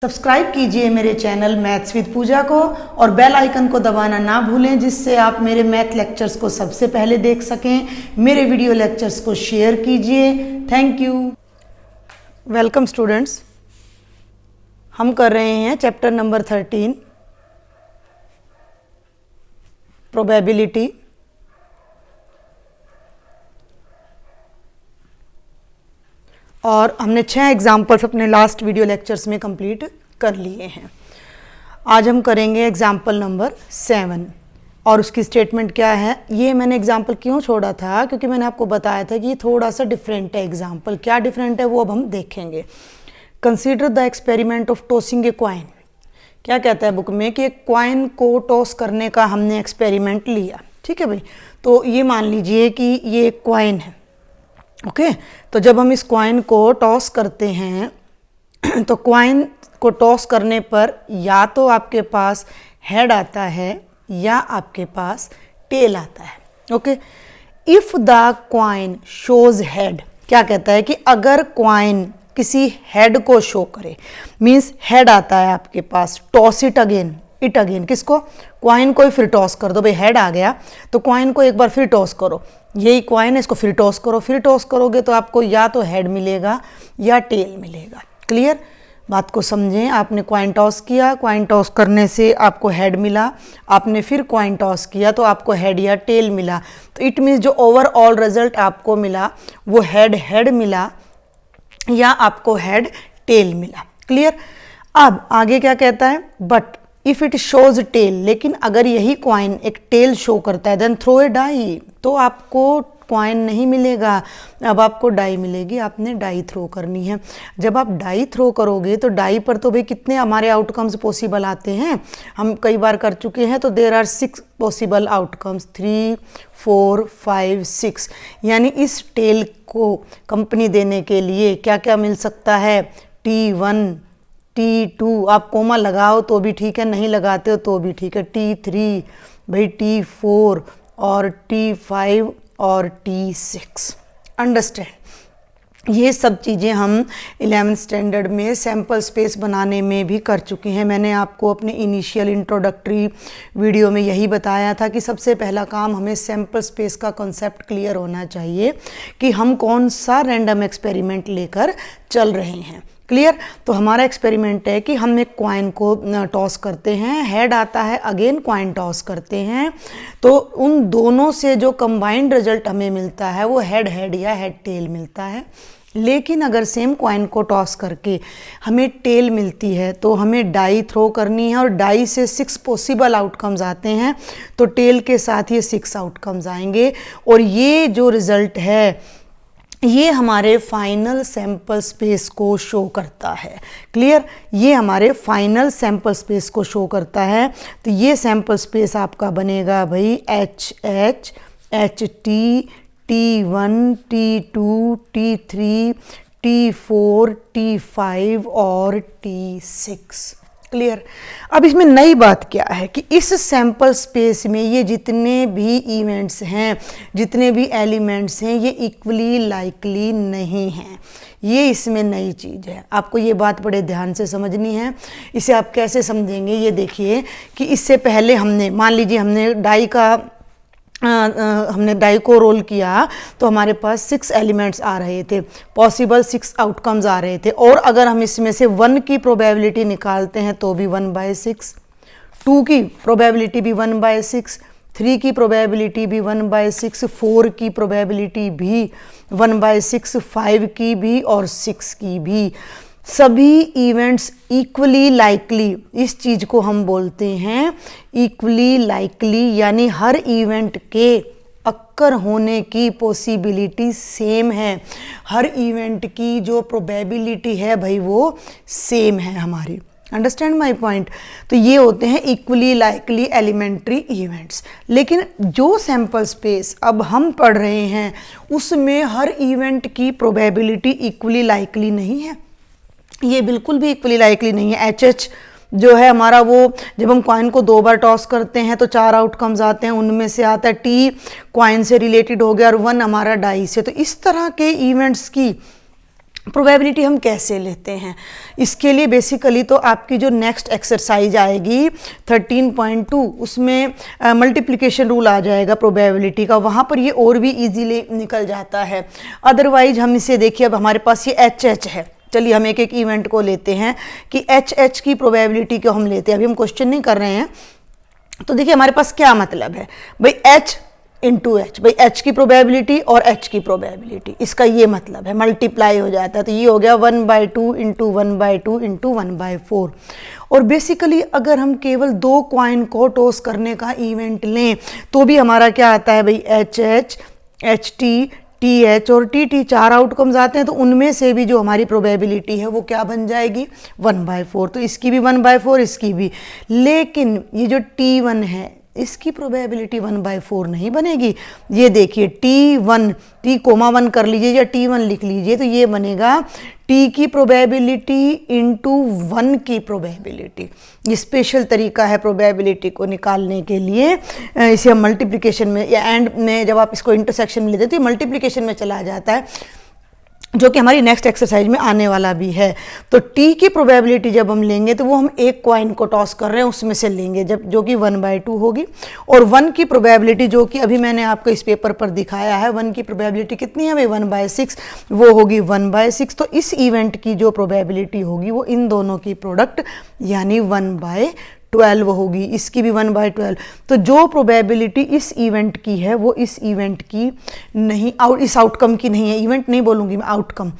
Subscribe कीजिए मेरे channel maths with पूजा को और बेल आइकन को दबाना ना भूलें, जिससे आप मेरे मैथ लेक्चर्स को सबसे पहले देख सकें। मेरे वीडियो लेक्चर्स को शेयर कीजिए। Thank you. वेलकम स्टूडेंट्स, हम कर रहे हैं चैप्टर नंबर 13 प्रोबेबिलिटी। और हमने 6 एग्जाम्पल्स अपने लास्ट वीडियो लेक्चर्स में कंप्लीट कर लिए हैं। आज हम करेंगे एग्जाम्पल नंबर 7 और उसकी स्टेटमेंट क्या है। ये मैंने एग्जाम्पल क्यों छोड़ा था, क्योंकि मैंने आपको बताया था कि ये थोड़ा सा डिफरेंट है एग्जाम्पल। क्या डिफरेंट है वो अब हम देखेंगे। Consider the experiment of tossing a coin. क्या कहता है बुक में कि एक क्वाइन को टॉस करने का हमने एक्सपेरिमेंट लिया। ठीक है भाई, तो ये मान लीजिए कि ये एक क्वाइन है। ओके तो जब हम इस क्वाइन को टॉस करते हैं तो क्वाइन को टॉस करने पर या तो आपके पास हेड आता है या आपके पास टेल आता है। Okay, if the coin shows head, क्या कहता है कि अगर क्वाइन किसी हेड को शो करे, मीन्स हेड आता है आपके पास, टॉस इट अगेन। किसको? क्वाइन को ही फिर टॉस कर दो भाई, हेड आ गया तो क्वाइन को एक बार फिर टॉस करो। यही क्वाइन है, इसको फिर टॉस करो। फिर टॉस करोगे तो आपको या तो हेड मिलेगा या टेल मिलेगा। क्लियर? बात को समझें। आपने क्वाइन टॉस किया, क्वाइन टॉस करने से आपको हेड मिला, आपने फिर क्वाइन टॉस किया तो आपको हेड या टेल मिला। तो इट मीन्स जो ओवरऑल रिजल्ट आपको मिला वो हेड मिला या आपको हेड टेल मिला। क्लियर? अब आगे क्या कहता है, but if it shows tail, लेकिन अगर यही क्वाइन एक टेल शो करता है, देन थ्रो ए डाई, तो आपको क्वाइन नहीं मिलेगा, अब आपको डाई मिलेगी। आपने डाई थ्रो करनी है। जब आप डाई थ्रो करोगे तो डाई पर तो भाई कितने हमारे आउटकम्स पॉसिबल आते हैं, हम कई बार कर चुके हैं। तो देयर आर 6 पॉसिबल आउटकम्स, 3, 4, 5, 6। यानी इस टेल को कंपनी देने के लिए क्या क्या मिल सकता है, T1, T2, आप कोमा लगाओ तो भी ठीक है, नहीं लगाते हो तो भी ठीक है, T3 भाई, T4 और T5 और T6। अंडरस्टैंड? ये सब चीज़ें हम 11th स्टैंडर्ड में सैम्पल स्पेस बनाने में भी कर चुके हैं। मैंने आपको अपने इनिशियल इंट्रोडक्टरी वीडियो में यही बताया था कि सबसे पहला काम हमें सैम्पल स्पेस का कॉन्सेप्ट क्लियर होना चाहिए कि हम कौन सा रैंडम एक्सपेरिमेंट लेकर चल रहे हैं। क्लियर? तो हमारा एक्सपेरिमेंट है कि हम एक क्वाइन को टॉस करते हैं, हेड आता है, अगेन क्वाइन टॉस करते हैं, तो उन दोनों से जो कंबाइंड रिजल्ट हमें मिलता है वो हेड या हेड टेल मिलता है। लेकिन अगर सेम क्वाइन को टॉस करके हमें टेल मिलती है तो हमें डाई थ्रो करनी है और डाई से 6 पॉसिबल आउटकम्स आते हैं, तो टेल के साथ ये 6 आउटकम्स आएंगे और ये जो रिज़ल्ट है ये हमारे फाइनल सैंपल स्पेस को शो करता है। क्लियर? ये हमारे फाइनल सैंपल स्पेस को शो करता है। तो ये सैंपल स्पेस आपका बनेगा भाई HH, HT, T1, T2, T3, T4, T5 और T6। क्लियर? अब इसमें नई बात क्या है कि इस सैंपल स्पेस में ये जितने भी इवेंट्स हैं, जितने भी एलिमेंट्स हैं, ये इक्वली लाइकली नहीं हैं। ये इसमें नई चीज़ है, आपको ये बात बड़े ध्यान से समझनी है। इसे आप कैसे समझेंगे, ये देखिए कि इससे पहले हमने, मान लीजिए हमने डाई को रोल किया तो हमारे पास 6 एलिमेंट्स आ रहे थे, पॉसिबल 6 आउटकम्स आ रहे थे, और अगर हम इसमें से 1 की प्रोबेबिलिटी निकालते हैं तो भी 1/6, 2 की प्रोबेबिलिटी भी 1/6, 3 की प्रोबेबिलिटी भी 1/6, 4 की प्रोबेबिलिटी भी 1/6, 5 की भी और 6 की भी। सभी इवेंट्स इक्वली लाइकली, इस चीज़ को हम बोलते हैं इक्वली लाइकली, यानी हर इवेंट के अक्कर होने की पॉसिबिलिटी सेम है। हर इवेंट की जो प्रोबेबिलिटी है भाई वो सेम है हमारी। Understand my point? तो ये होते हैं इक्वली लाइकली एलिमेंट्री इवेंट्स। लेकिन जो सैंपल स्पेस अब हम पढ़ रहे हैं उसमें हर इवेंट की प्रोबेबिलिटी इक्वली लाइकली नहीं है। ये बिल्कुल भी इक्वली लाइकली नहीं है। HH जो है हमारा, वो जब हम क्वाइन को 2 बार टॉस करते हैं तो 4 आउटकम्स आते हैं, उनमें से आता है T क्वाइन से रिलेटेड हो गया और 1 हमारा डाई से। तो इस तरह के इवेंट्स की प्रोबेबिलिटी हम कैसे लेते हैं, इसके लिए बेसिकली तो आपकी जो नेक्स्ट एक्सरसाइज आएगी 13.2 उसमें मल्टीप्लिकेशन रूल आ जाएगा प्रोबेबिलिटी का, वहाँ पर ये और भी इजीली निकल जाता है। अदरवाइज हम इसे देखिए, अब हमारे पास ये एच है, चलिए हम एक एक इवेंट को लेते हैं कि एच की प्रोबेबिलिटी को हम लेते हैं, अभी हम क्वेश्चन नहीं कर रहे हैं। तो देखिए हमारे पास क्या मतलब है भाई, एच इंटू एच, भाई एच की प्रोबेबिलिटी और एच की प्रोबेबिलिटी, इसका ये मतलब है मल्टीप्लाई हो जाता है, तो ये हो गया 1/2 इंटू 1/2 इंटू 1/4। और बेसिकली अगर हम केवल 2 कॉइन को टॉस करने का इवेंट लें तो भी हमारा क्या आता है भाई, एच एच टी एच और टी 4 आउटकम्स आते हैं, तो उनमें से भी जो हमारी प्रोबेबिलिटी है वो क्या बन जाएगी 1/4। तो इसकी भी 1/4, इसकी भी, लेकिन ये जो T1 है इसकी प्रोबेबिलिटी 1/4 नहीं बनेगी। ये देखिए T1, T,1 कर लीजिए या T1 लिख लीजिए, तो ये बनेगा T की प्रोबेबिलिटी इंटू 1 की प्रोबेबिलिटी। ये स्पेशल तरीका है प्रोबेबिलिटी को निकालने के लिए, इसे हम मल्टीप्लिकेशन में या एंड में जब आप इसको इंटरसेक्शन में लेते हैं तो ये मल्टीप्लिकेशन में चला जाता है, जो कि हमारी नेक्स्ट एक्सरसाइज में आने वाला भी है। तो टी की प्रोबेबिलिटी जब हम लेंगे तो वो हम एक कॉइन को टॉस कर रहे हैं उसमें से लेंगे, जब जो कि 1/2 होगी। और 1 की प्रोबेबिलिटी जो कि अभी मैंने आपको इस पेपर पर दिखाया है, 1 की प्रोबेबिलिटी कितनी है भाई 1/6, वो होगी 1/6। तो इस इवेंट की जो प्रोबेबिलिटी होगी वो इन दोनों की प्रोडक्ट यानी 1/12 होगी, इसकी भी 1/12। तो जो प्रोबेबिलिटी इस इवेंट की है वो इस इवेंट की नहीं, और इस आउटकम की नहीं है, इवेंट नहीं बोलूँगी मैं, आउटकम।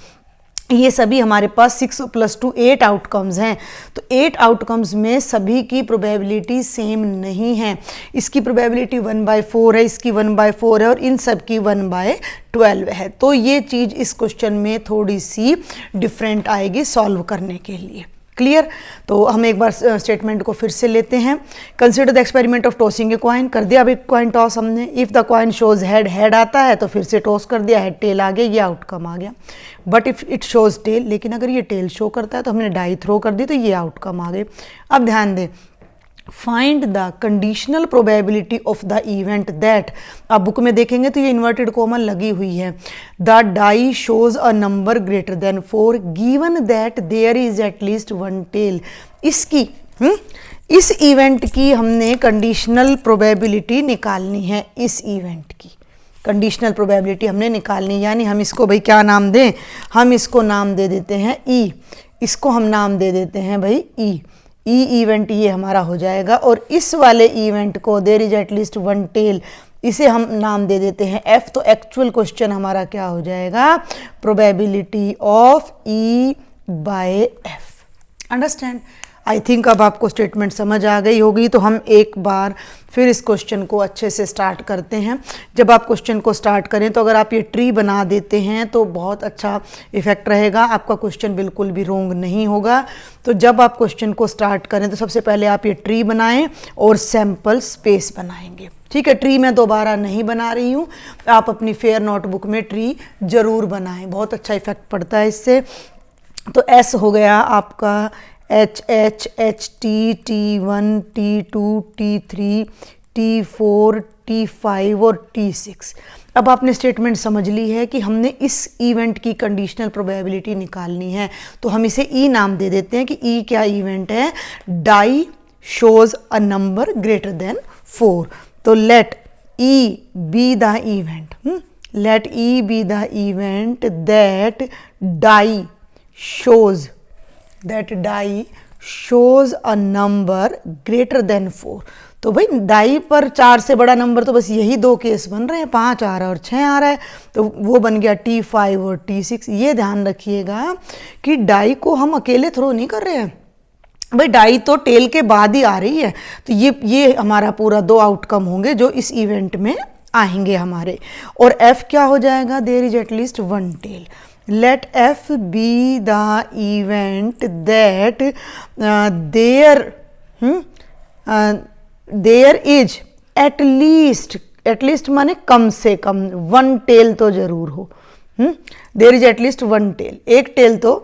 ये सभी हमारे पास 6 + 2 8 आउटकम्स हैं, तो 8 आउटकम्स में सभी की प्रोबेबिलिटी सेम नहीं है। इसकी प्रोबेबिलिटी 1/4 है, इसकी 1/4 है और इन सब की 1/12 है। तो ये चीज़ इस क्वेश्चन में थोड़ी सी डिफरेंट आएगी सॉल्व करने के लिए। क्लियर? तो हम एक बार स्टेटमेंट को फिर से लेते हैं। Consider the experiment of tossing a coin, कर दिया अब एक कॉइन टॉस हमने। If the coin shows head आता है तो फिर से टॉस कर दिया, हेड टेल आ गया, ये आउटकम आ गया। But if it shows tail, लेकिन अगर ये टेल शो करता है तो हमने डाई थ्रो कर दी, तो ये आउटकम आ गए। अब ध्यान दें, find the conditional probability of the event that, आप बुक में देखेंगे तो ये इन्वर्टेड कॉमन लगी हुई है, the die shows a number greater than 4 given that there is at least 1 tail. इसकी इस इवेंट की हमने कंडीशनल प्रोबेबिलिटी निकालनी है, इस इवेंट की कंडीशनल प्रोबेबिलिटी हमने निकालनी, यानी हम इसको भाई क्या नाम दें, हम इसको नाम दे देते हैं ई, इसको हम नाम दे देते हैं भाई ई इवेंट, ये हमारा हो जाएगा। और इस वाले इवेंट को देयर इज एटलीस्ट 1 टेल, इसे हम नाम दे देते हैं एफ। तो एक्चुअल क्वेश्चन हमारा क्या हो जाएगा, probability of E by F. Understand? I think अब आपको स्टेटमेंट समझ आ गई होगी। तो हम एक बार फिर इस क्वेश्चन को अच्छे से स्टार्ट करते हैं। जब आप क्वेश्चन को स्टार्ट करें तो अगर आप ये ट्री बना देते हैं तो बहुत अच्छा इफेक्ट रहेगा, आपका क्वेश्चन बिल्कुल भी रॉन्ग नहीं होगा। तो जब आप क्वेश्चन को स्टार्ट करें तो सबसे पहले आप ये ट्री बनाएं और सैम्पल स्पेस बनाएंगे। ठीक है, ट्री मैं दोबारा नहीं बना रही हूँ, आप अपनी फेयर नोटबुक में ट्री ज़रूर बनाएं, बहुत अच्छा इफेक्ट पड़ता है इससे। तो एस हो गया आपका H T, T1, T2, T3, T4, T5 और T6। अब आपने स्टेटमेंट समझ ली है कि हमने इस इवेंट की कंडीशनल प्रोबेबिलिटी निकालनी है, तो हम इसे ई नाम दे देते हैं कि ई क्या इवेंट है, die shows a number greater than 4। तो let E be the event, let E be the event that die shows a number greater than 4। तो भाई डाई पर 4 से बड़ा नंबर तो बस यही 2 केस बन रहे हैं, 5 आ रहा है और 6 आ रहा है, तो वो बन गया T5 और T6। ये ध्यान रखिएगा कि डाई को हम अकेले थ्रो नहीं कर रहे हैं भाई, डाई तो टेल के बाद ही आ रही है। तो ये हमारा पूरा 2 आउटकम होंगे जो इस इवेंट में आएंगे हमारे। और F क्या हो जाएगा, there is at least 1 tail. Let F be the event that there is at least माने कम से कम 1 टेल तो जरूर हो। there is at least 1 tell, एक टेल तो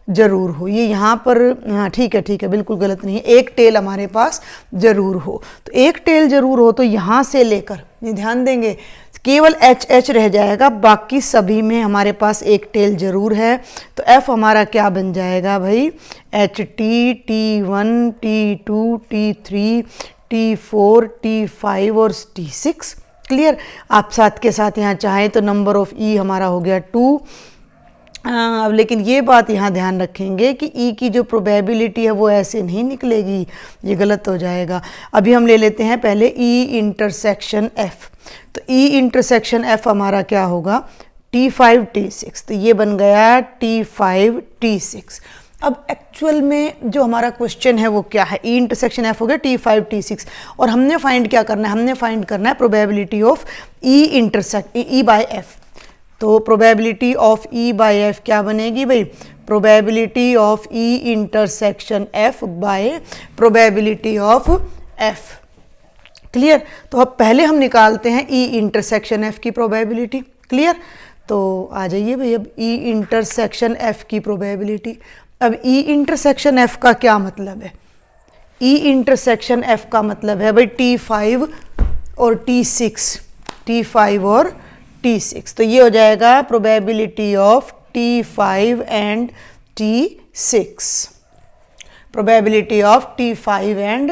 जरूर हो। ये यहाँ पर हाँ ठीक है, बिल्कुल गलत नहीं है, एक टेल हमारे पास जरूर हो। तो एक टेल जरूर हो, तो यहाँ से लेकर ये ध्यान देंगे केवल एच एच रह जाएगा, बाकी सभी में हमारे पास एक टेल जरूर है। तो एफ हमारा क्या बन जाएगा भाई, H T, T1, T2, T3, T4, T5 और T6। क्लियर। आप साथ के साथ यहाँ चाहें तो नंबर ऑफ ई हमारा हो गया 2। अब लेकिन ये बात यहाँ ध्यान रखेंगे कि ई की जो प्रोबेबिलिटी है वो ऐसे नहीं निकलेगी, ये गलत हो जाएगा। अभी हम ले लेते हैं पहले ई इंटरसेक्शन एफ। तो ई इंटरसेक्शन एफ हमारा क्या होगा, T5 T6। तो ये बन गया T5 T6। अब एक्चुअल में जो हमारा क्वेश्चन है वो क्या है, ई इंटरसेक्शन एफ हो गया T5 T6 और हमने फाइंड क्या करना है, हमने फाइंड करना है probability of E intersect E by F. तो probability of E by F क्या बनेगी भाई, probability of E intersection F by probability of F. Clear. तो अब पहले हम निकालते हैं ई इंटरसेक्शन एफ की प्रोबेबिलिटी। क्लियर। तो आ जाइए भाई, अब ई इंटरसेक्शन एफ की प्रोबेबिलिटी। अब ई इंटरसेक्शन एफ का क्या मतलब है, ई इंटरसेक्शन एफ का मतलब है भाई T5 और T6, T5 और T6। तो ये हो जाएगा probability of T5 and T6, probability of T5 and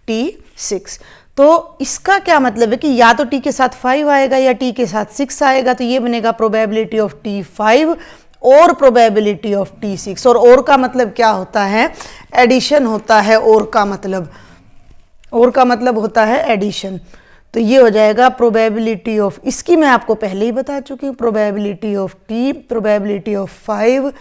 T6। तो इसका क्या मतलब है कि या तो T के साथ 5 आएगा या T के साथ 6 आएगा। तो ये बनेगा प्रोबेबिलिटी ऑफ T5 और प्रोबेबिलिटी ऑफ T6। और का मतलब क्या होता है, एडिशन होता है। और का मतलब होता है एडिशन। तो ये हो जाएगा प्रोबेबिलिटी ऑफ, इसकी मैं आपको पहले ही बता चुकी हूँ, probability of T, probability of 5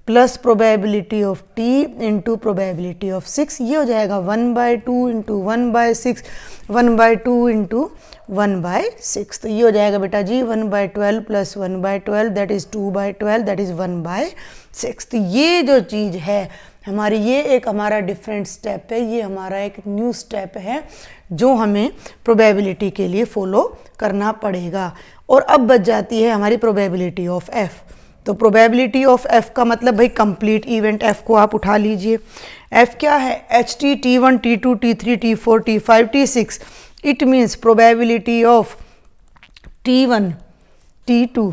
plus probability of T into probability of 6। ये हो जाएगा 1/2 इंटू 1/6, 1/2 इंटू 1/6। तो ये हो जाएगा बेटा जी 1/12 plus 1/12 that is 2/12 that is 1/6। तो ये जो चीज़ है हमारी, ये एक हमारा डिफरेंट स्टेप है, ये हमारा एक न्यू स्टेप है जो हमें प्रोबेबिलिटी के लिए फॉलो करना पड़ेगा। और अब बच जाती है हमारी प्रोबेबिलिटी ऑफ एफ। तो प्रोबेबिलिटी ऑफ एफ का मतलब भाई कंप्लीट इवेंट एफ को आप उठा लीजिए। एफ क्या है, H T, T1, T2, T3, T4, T5, T6। It means probability of T1, T2,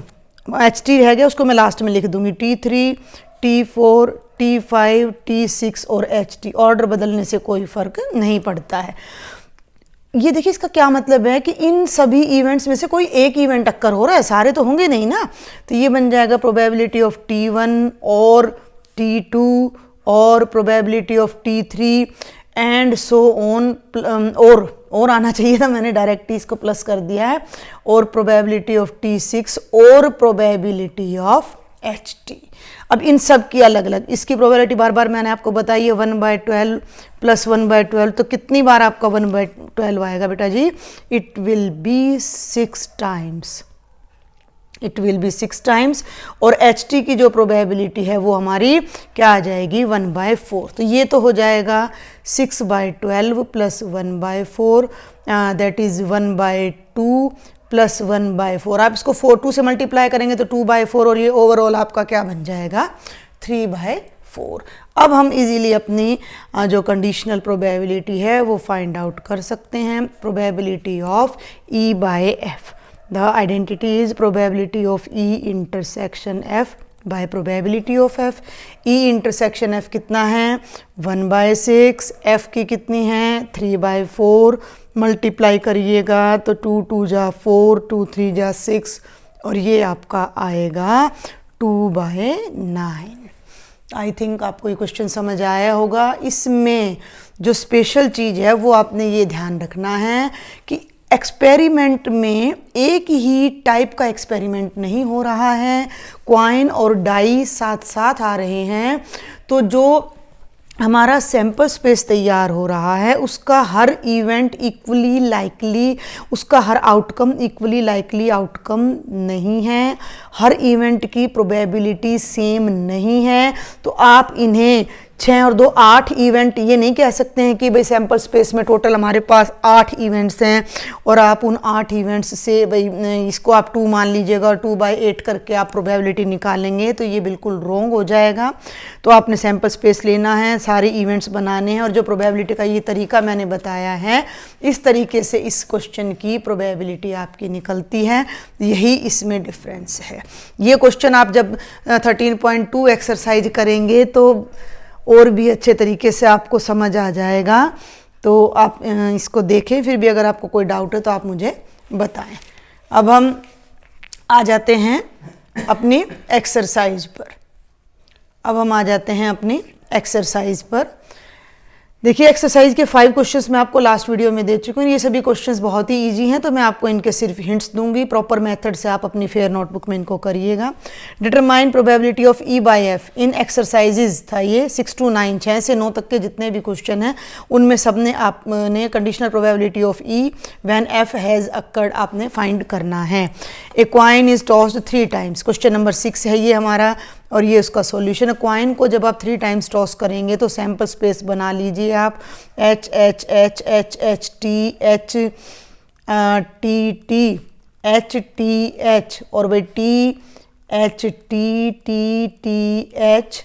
H T रह गया उसको मैं लास्ट में लिख दूंगी, T3, T4, T5, T6 और एच टी। ऑर्डर बदलने से कोई फर्क नहीं पड़ता है। ये देखिए इसका क्या मतलब है कि इन सभी इवेंट्स में से कोई एक इवेंट अक्कर हो रहा है, सारे तो होंगे नहीं ना। तो ये बन जाएगा प्रोबेबिलिटी ऑफ T1 और T2 और probability of T3 and so on. और आना चाहिए था, मैंने डायरेक्ट इसको प्लस कर दिया है। और प्रोबेबिलिटी ऑफ T6 और प्रोबेबिलिटी ऑफ HT। अब इन सब की अलग अलग, इसकी प्रोबेबिलिटी बार बार मैंने आपको बताई है 1/12 प्लस 1/12। तो कितनी बार आपका 1/12 आएगा बेटा जी, it will be 6 times, it will be 6 times. और HT की जो प्रोबेबिलिटी है वो हमारी क्या आ जाएगी 1/4। तो ये तो हो जाएगा 6/12 प्लस 1/4 दैट इज 1/2 प्लस 1/4। आप इसको 2 से मल्टीप्लाई करेंगे तो 2/4 और ये ओवरऑल आपका क्या बन जाएगा 3/4। अब हम इजीली अपनी जो कंडीशनल प्रोबेबिलिटी है वो फाइंड आउट कर सकते हैं। Probability of E by F, the identity is probability of E intersection F by probability of F। E intersection F कितना है 1/6, F की कितनी है 3/4। मल्टीप्लाई करिएगा तो 2 2 जा 4, 2 3 जा 6 और ये आपका आएगा 2/9। आई थिंक आपको ये क्वेश्चन समझ आया होगा। इसमें जो स्पेशल चीज़ है वो आपने ये ध्यान रखना है कि एक्सपेरिमेंट में एक ही टाइप का एक्सपेरिमेंट नहीं हो रहा है, क्वाइन और डाई साथ साथ आ रहे हैं। तो जो हमारा सैंपल स्पेस तैयार हो रहा है उसका हर इवेंट इक्वली लाइकली, उसका हर आउटकम इक्वली लाइकली आउटकम नहीं है। हर इवेंट की प्रोबेबिलिटी सेम नहीं है। तो आप इन्हें 6 और 2 8 इवेंट, ये नहीं कह सकते हैं कि भाई सैम्पल स्पेस में टोटल हमारे पास 8 इवेंट्स हैं और आप उन 8 इवेंट्स से भाई इसको आप 2 मान लीजिएगा और 2/8 करके आप प्रोबेबिलिटी निकालेंगे, तो ये बिल्कुल रॉन्ग हो जाएगा। तो आपने सैम्पल स्पेस लेना है, सारे इवेंट्स बनाने हैं और जो प्रोबेबिलिटी का ये तरीका मैंने बताया है, इस तरीके से इस क्वेश्चन की प्रोबेबिलिटी आपकी निकलती है। यही इसमें डिफरेंस है। ये क्वेश्चन आप जब 13.2 एक्सरसाइज करेंगे तो और भी अच्छे तरीके से आपको समझ आ जाएगा। तो आप इसको देखें, फिर भी अगर आपको कोई डाउट है तो आप मुझे बताएं। अब हम आ जाते हैं अपनी एक्सरसाइज पर। देखिए एक्सरसाइज के 5 क्वेश्चंस मैं आपको लास्ट वीडियो में दे चुकी हूँ। ये सभी क्वेश्चंस बहुत ही इजी हैं, तो मैं आपको इनके सिर्फ हिंट्स दूंगी। प्रॉपर मेथड से आप अपनी फेयर नोटबुक में इनको करिएगा। Determine probability of E by F in exercises था ये 6 to 9, 6 से 9 तक के जितने भी क्वेश्चन हैं उनमें सबने आपने conditional probability of E when F has occurred आपने फाइंड करना है। A coin is tossed 3 times, question number 6 है ये हमारा, और ये उसका सॉल्यूशन है। कॉइन को जब आप 3 times टॉस करेंगे तो सैम्पल स्पेस बना लीजिए आप, H H H H H T H T T H T H और वही T H T T T H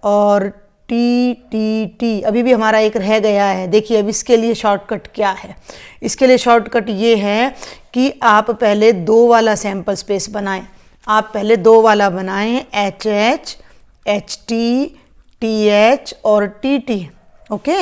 और टी टी टी। अभी भी हमारा एक रह गया है। देखिए अब इसके लिए शॉर्टकट क्या है। इसके लिए शॉर्टकट ये है कि आप पहले 2 वाला सैम्पल स्पेस बनाएं। आप पहले 2 वाला बनाएं, H H H T T H और टी टी। ओके,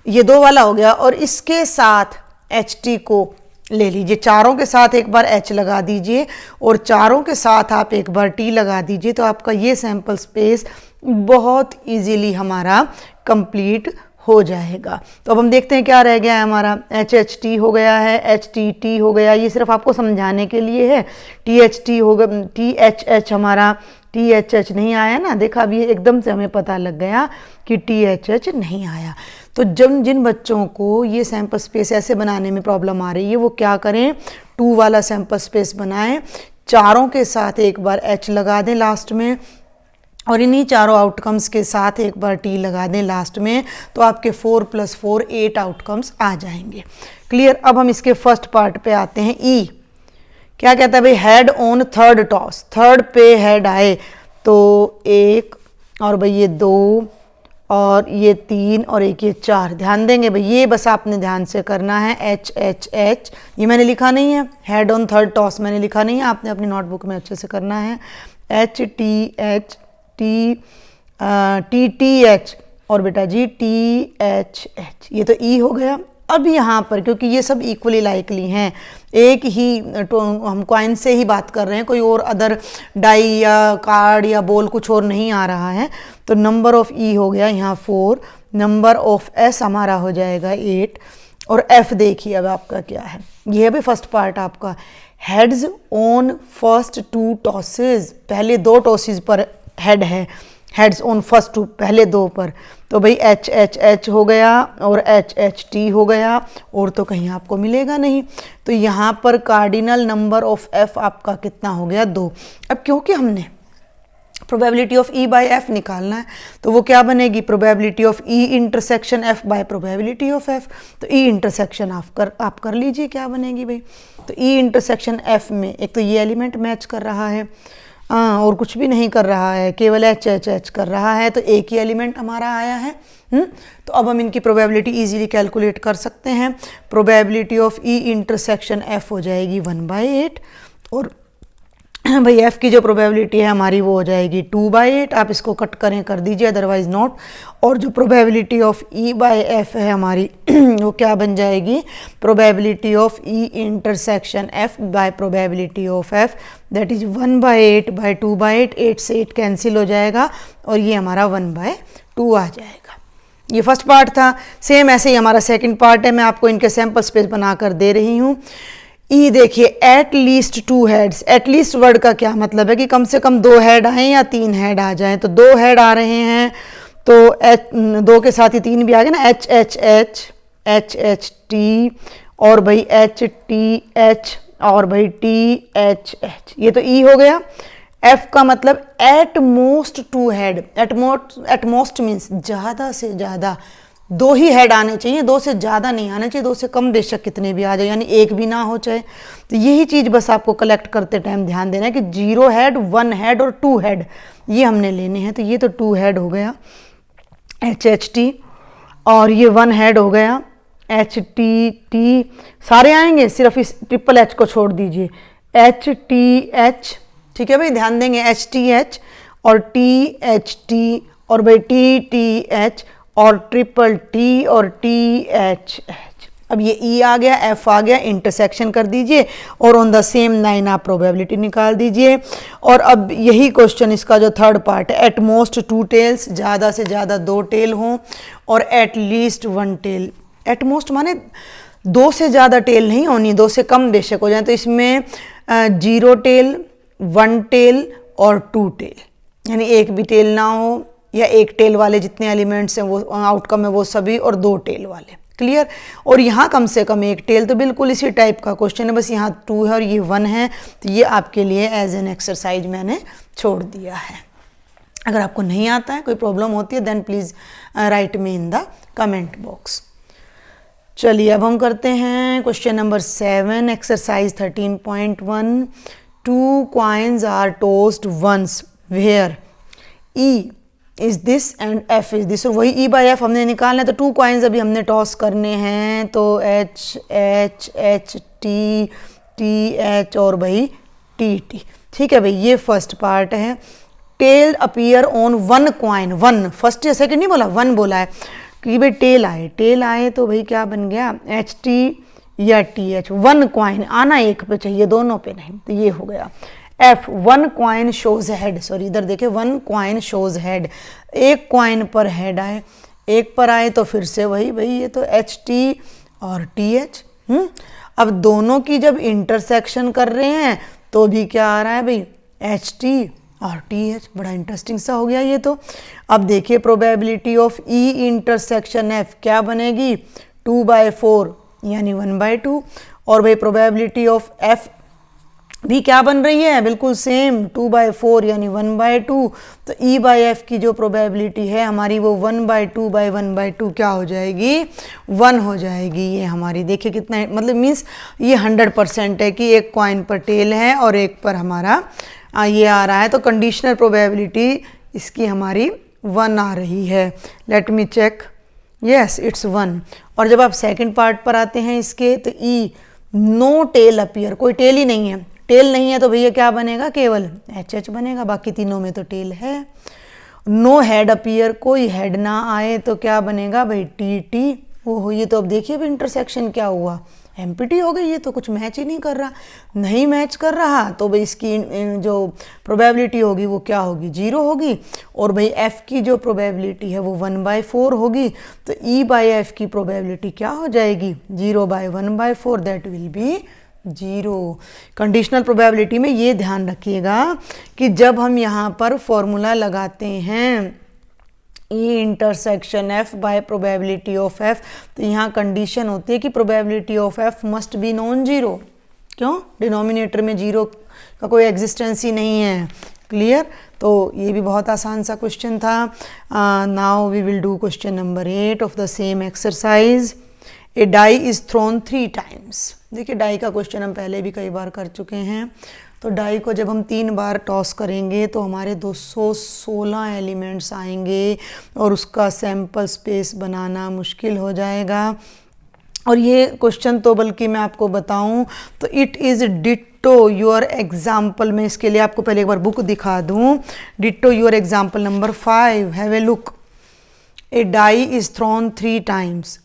ये 2 वाला हो गया और इसके साथ एच टी को ले लीजिए। चारों के साथ एक बार एच लगा दीजिए और चारों के साथ आप एक बार टी लगा दीजिए, तो आपका ये सैम्पल स्पेस बहुत इजीली हमारा कंप्लीट हो जाएगा। तो अब हम देखते हैं क्या रह गया है हमारा। एच एच टी हो गया है, एच टी टी हो गया, ये सिर्फ आपको समझाने के लिए है। टी एच टी हो गया, टी एच एच हमारा टी एच एच नहीं आया ना, देखा अभी एकदम से हमें पता लग गया कि टी एच एच नहीं आया। तो जिन बच्चों को ये सैम्पल स्पेस ऐसे बनाने में प्रॉब्लम आ रही है वो क्या करें, 2 वाला सैम्पल स्पेस बनाएं, चारों के साथ एक बार एच लगा दें लास्ट में और इन्हीं चारों आउटकम्स के साथ एक बार टी लगा दें लास्ट में, तो आपके 4 + 4 8 आउटकम्स आ जाएंगे। क्लियर। अब हम इसके फर्स्ट पार्ट पे आते हैं। ई क्या कहता है भाई, head on third toss, third पे हेड आए तो 1 और भाई ये 2 और ये 3 और एक ये 4। ध्यान देंगे भाई, ये बस आपने ध्यान से करना है। एच एच एच ये मैंने लिखा नहीं है, हेड ऑन थर्ड टॉस मैंने लिखा नहीं है, आपने अपनी नोटबुक में अच्छे से करना है। H T H T T T H और बेटा जी टी एच एच, ये तो ई हो गया। अब यहाँ पर क्योंकि ये सब इक्वली लाइकली हैं, एक ही हम कॉइन से ही बात कर रहे हैं, कोई और अदर डाई या कार्ड या बॉल कुछ और नहीं आ रहा है, तो नंबर ऑफ ई हो गया यहाँ 4, नंबर ऑफ एस हमारा हो जाएगा 8 और एफ देखिए अब आपका क्या है। ये भी फर्स्ट पार्ट आपका, हेड्स ऑन फर्स्ट 2 टॉसेज, पहले 2 टॉसेज पर हेड है, हेड्स ऑन फर्स्ट 2 पहले 2 पर, तो भाई एच एच एच हो गया और एच एच टी हो गया और तो कहीं आपको मिलेगा नहीं। तो यहाँ पर कार्डिनल नंबर ऑफ एफ आपका कितना हो गया 2। अब क्योंकि हमने probability of E by F निकालना है तो वो क्या बनेगी, probability of E intersection F by probability of F. तो ई इंटरसेक्शन आप कर लीजिए क्या बनेगी भाई। तो ई इंटरसेक्शन एफ में एक तो ये एलिमेंट मैच कर रहा है और कुछ भी नहीं कर रहा है, केवल एच एच एच कर रहा है, तो एक ही एलिमेंट हमारा आया है। तो अब हम इनकी प्रोबेबिलिटी इजीली कैलकुलेट कर सकते हैं। Probability of E intersection F हो जाएगी 1/8 और भाई एफ की जो प्रोबेबिलिटी है हमारी वो हो जाएगी 2/8। आप इसको कट करें कर दीजिए, अदरवाइज नॉट। और जो probability of E by F है हमारी वो क्या बन जाएगी, probability of E intersection F by probability of F, that is 1/8 by 2/8, 8 से 8 कैंसिल हो जाएगा और ये हमारा 1/2 आ जाएगा। ये फर्स्ट पार्ट था। सेम ऐसे ही हमारा सेकंड पार्ट है, मैं आपको इनके सैंपल स्पेस बनाकर दे रही हूँ। ई देखिए, at least 2 heads, at least word का क्या मतलब है कि कम से कम 2 हेड आए या 3 हेड आ जाएं। तो 2 हेड आ रहे हैं तो एच 2 के साथ ही 3 भी आ गए ना, H H H H H T और भाई एच टी एच और भाई टी एच एच, ये तो ई हो गया। एफ का मतलब eight most 2 head, at most means ज़्यादा से ज़्यादा 2 ही हेड आने चाहिए, 2 से ज़्यादा नहीं आने चाहिए, 2 से कम बेशक कितने भी आ जाए, यानी एक भी ना हो चाहे। तो यही चीज़ बस आपको कलेक्ट करते टाइम ध्यान देना है कि 0 हेड, 1 हेड और 2 हेड ये हमने लेने हैं। तो ये तो 2 हेड हो गया HHT, और ये 1 हेड हो गया HTT, सारे आएंगे, सिर्फ इस ट्रिपल H को छोड़ दीजिए HTH, ठीक है भाई, ध्यान देंगे HTH और THT और भाई TTH और ट्रिपल T और THH। अब ये E आ गया, F आ गया, इंटरसेक्शन कर दीजिए और ऑन द सेम लाइन आप प्रोबेबिलिटी निकाल दीजिए। और अब यही क्वेश्चन इसका जो थर्ड पार्ट है, एट मोस्ट 2 टेल्स, ज़्यादा से ज़्यादा 2 टेल हों, और at least 1 tail. At most माने 2 से ज़्यादा टेल नहीं होनी, 2 से कम बेशक हो जाए। तो इसमें 0 टेल, 1 टेल और 2 टेल, यानी एक भी टेल ना हो, या एक टेल वाले जितने एलिमेंट्स हैं वो आउटकम है वो सभी, और 2 टेल वाले। क्लियर। और यहाँ कम से कम 1 टेल, तो बिल्कुल इसी टाइप का क्वेश्चन है, बस यहाँ 2 है और ये 1 है। तो ये आपके लिए एज एन एक्सरसाइज मैंने छोड़ दिया है। अगर आपको नहीं आता है, कोई प्रॉब्लम होती है, then please write me in the comment box. चलिए अब हम करते हैं question number 7, exercise 13.1। 2 coins are tossed once where E is this and F is this, और वही ई बाई एफ हमने निकालना है। तो 2 कॉइन्स अभी हमने टॉस करने हैं, तो H H H T T H और भाई टी टी, ठीक है भाई। ये फर्स्ट पार्ट है। Tail appear on 1 coin, 1 first या सेकंड नहीं बोला, 1 बोला है कि भाई टेल आए तो भाई क्या बन गया, एच टी या टी एच। 1 कॉइन आना एक पे चाहिए, दोनों पे नहीं, तो ये हो गया। F 1 coin shows head, sorry इधर देखे 1 कॉइन शोज हेड, एक कॉइन पर हेड आए, एक पर आए तो फिर से वही भाई, ये तो एच टी और टी एच। अब दोनों की जब इंटरसेक्शन कर रहे हैं तो भी क्या आ रहा है भाई, एच टी और टी एच। बड़ा इंटरेस्टिंग सा हो गया ये तो। अब देखिए probability of E intersection F क्या बनेगी, 2/4 यानी 1/2, और भाई प्रोबेबिलिटी ऑफ एफ भी क्या बन रही है, बिल्कुल सेम 2/4 यानी 1/2। तो E बाई एफ की जो प्रोबेबिलिटी है हमारी वो 1/2/1/2 क्या हो जाएगी, 1 हो जाएगी। ये हमारी देखिए कितना, मतलब मीन्स ये 100% है कि एक कॉइन पर टेल है और एक पर हमारा ये आ रहा है। तो कंडीशनल प्रोबेबिलिटी इसकी हमारी 1 आ रही है। Let me check, yes it's 1। और जब आप सेकेंड पार्ट पर आते हैं इसके, तो E नो टेल अपीयर, कोई टेल ही नहीं है, टेल नहीं है तो भैया क्या बनेगा, केवल एच एच बनेगा, बाकी तीनों में तो टेल है। नो हेड अपीयर, कोई हेड ना आए तो क्या बनेगा भाई, टी टी। वो ये तो अब देखिए अब इंटरसेक्शन क्या हुआ, एमपीटी हो गई, ये तो कुछ मैच ही नहीं कर रहा। नहीं मैच कर रहा तो भाई इसकी जो प्रोबेबिलिटी होगी वो क्या होगी, 0 होगी। और भाई एफ की जो प्रोबेबिलिटी है वो 1/4 होगी। तो ई बाई एफ की प्रोबेबिलिटी क्या हो जाएगी, 0/1/4, that will be 0। Conditional probability में ये ध्यान रखिएगा कि जब हम यहाँ पर फॉर्मूला लगाते हैं E intersection F by probability of F, तो यहाँ कंडीशन होती है कि probability of F must be non zero. क्यों, डिनोमिनेटर में 0 का कोई एग्जिस्टेंस ही नहीं है। क्लियर। तो ये भी बहुत आसान सा क्वेश्चन था। Now we will do question number 8 of the same exercise. A die is thrown 3 times. देखिए डाई का क्वेश्चन हम पहले भी कई बार कर चुके हैं। तो डाई को जब हम 3 बार टॉस करेंगे तो हमारे 216 एलिमेंट्स आएंगे और उसका सैम्पल स्पेस बनाना मुश्किल हो जाएगा। और ये क्वेश्चन तो बल्कि मैं आपको बताऊं तो it is ditto your example. मैं इसके लिए आपको पहले एक बार बुक दिखा दूं। Ditto your example number 5, have a look. A die is thrown 3 times,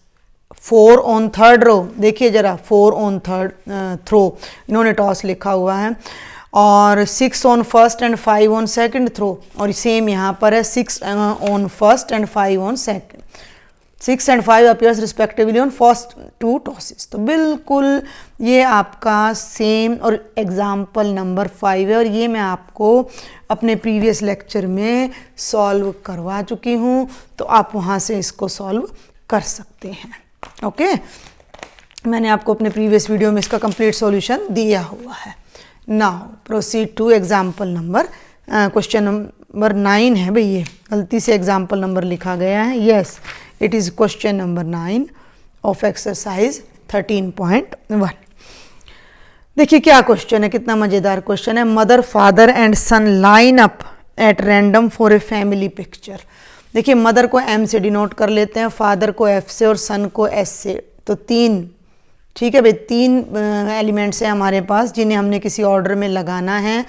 4 on third row. देखिए जरा, 4 ऑन थर्ड थ्रो इन्होंने टॉस लिखा हुआ है, और 6 on first and 5 on second throw. और सेम यहाँ पर है 6 on first and 5 on second. 6 and 5 appears respectively on first 2 tosses। तो बिल्कुल ये आपका सेम और एग्जाम्पल नंबर 5 है, और ये मैं आपको अपने प्रीवियस लेक्चर में सॉल्व करवा चुकी हूँ, तो आप वहाँ से इसको सॉल्व कर सकते हैं। ओके, मैंने आपको अपने प्रीवियस वीडियो में इसका कंप्लीट सॉल्यूशन दिया हुआ है। Now proceed to example number question number 9 है भाई, ये गलती से एग्जाम्पल नंबर लिखा गया है। Yes, it is question number 9 of exercise 13.1। देखिए क्या क्वेश्चन है, कितना मज़ेदार क्वेश्चन है। Mother, father and son line up at random for a family picture. देखिए मदर को M से डिनोट कर लेते हैं, फादर को F से और सन को S से। तो 3, ठीक है भाई, 3 एलिमेंट्स हैं हमारे पास जिन्हें हमने किसी ऑर्डर में लगाना है।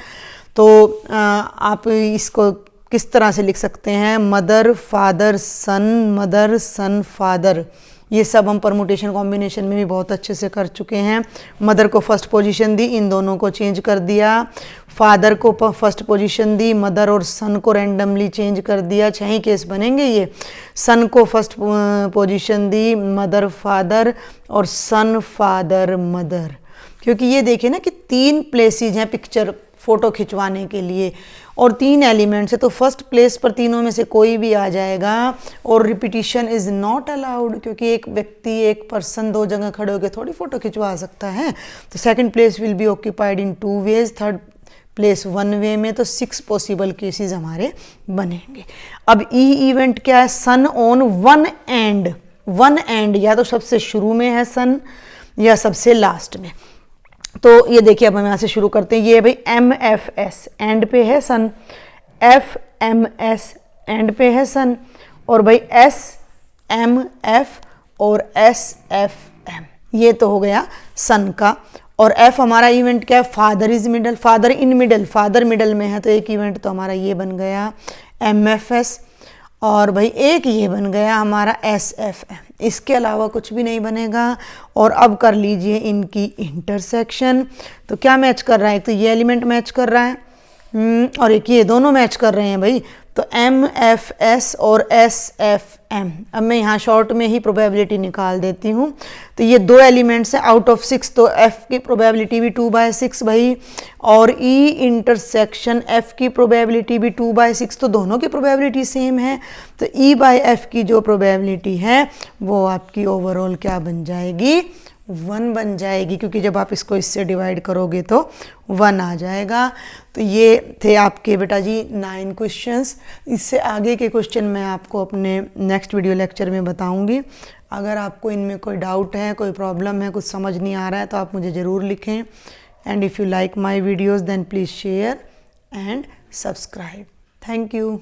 तो आप इसको किस तरह से लिख सकते हैं, मदर फादर सन, मदर सन फादर। ये सब हम परमुटेशन कॉम्बिनेशन में भी बहुत अच्छे से कर चुके हैं। मदर को फर्स्ट पोजीशन दी, इन दोनों को चेंज कर दिया। फादर को फर्स्ट पोजीशन दी, मदर और सन को रैंडमली चेंज कर दिया। 6 ही केस बनेंगे ये। सन को फर्स्ट पोजीशन दी, मदर फादर और सन फादर मदर। क्योंकि ये देखिए ना कि 3 प्लेसेस हैं पिक्चर फ़ोटो खिंचवाने के लिए और 3 एलिमेंट्स है, तो फर्स्ट प्लेस पर तीनों में से कोई भी आ जाएगा। और रिपीटिशन इज़ नॉट अलाउड, क्योंकि एक व्यक्ति, एक पर्सन 2 जगह खड़े होकर थोड़ी फ़ोटो खिंचवा सकता है। तो second place will be occupied in 2 ways, third place 1 way में। तो 6 पॉसिबल केसेस हमारे बनेंगे। अब ई इवेंट क्या है, सन ऑन वन एंड, या तो सबसे शुरू में है सन या सबसे लास्ट में। तो ये देखिए, अब हम यहाँ से शुरू करते हैं। ये भाई MFS एंड पे है सन, FMS एंड पे है सन, और भाई SMF और SFM, ये तो हो गया सन का। और F हमारा इवेंट क्या है, father is middle, father in middle, father middle में है, तो एक इवेंट तो हमारा ये बन गया MFS। और भाई एक ये बन गया हमारा SFM, इसके अलावा कुछ भी नहीं बनेगा। और अब कर लीजिए इनकी इंटरसेक्शन। तो क्या मैच कर रहा है, एक तो ये एलिमेंट मैच कर रहा है और एक ये, दोनों मैच कर रहे हैं भाई। तो MFS और SFM। अब मैं यहाँ शॉर्ट में ही प्रोबेबिलिटी निकाल देती हूँ। तो ये 2 एलिमेंट्स हैं आउट ऑफ 6, तो F की प्रोबेबिलिटी भी 2/6 भाई, और E इंटरसेक्शन F की प्रोबेबिलिटी भी 2/6, तो दोनों की प्रोबेबिलिटी सेम है। तो E/F की जो प्रोबेबिलिटी है वो आपकी ओवरऑल क्या बन जाएगी, 1 बन जाएगी, क्योंकि जब आप इसको इससे डिवाइड करोगे तो 1 आ जाएगा। तो ये थे आपके बेटा जी 9 क्वेश्चंस। इससे आगे के क्वेश्चन मैं आपको अपने नेक्स्ट वीडियो लेक्चर में बताऊंगी। अगर आपको इनमें कोई डाउट है, कोई प्रॉब्लम है, कुछ समझ नहीं आ रहा है, तो आप मुझे ज़रूर लिखें। And if you like my videos then please share and subscribe. Thank you.